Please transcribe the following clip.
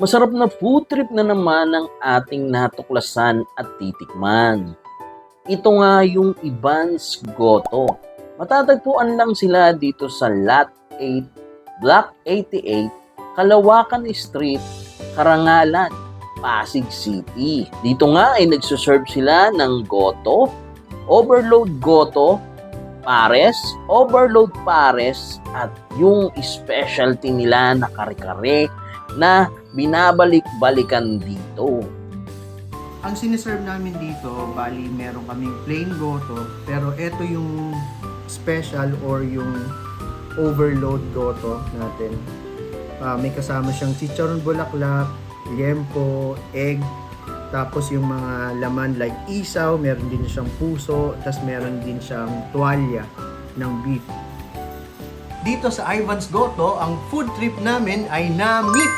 Masarap na food trip na naman ang ating natuklasan at titikman. Ito nga yung Iban's Goto. Matatagpuan lang sila dito sa Lot 8, Block 88, Kalawakan Street, Karangalan, Pasig City. Dito nga ay nagsuserve sila ng goto, overload goto, pares, overload pares, at yung specialty nila na kare-kare na binabalik-balikan dito. Ang siniserve namin dito, bali meron kaming plain goto, pero ito yung special or yung overload goto natin. May kasama siyang chicharon bulaklak, liempo, egg, tapos yung mga laman like isaw, meron din siyang puso, tapos meron din siyang tuwalya ng beef. Dito sa Ivan's Goto, ang food trip namin ay na-meet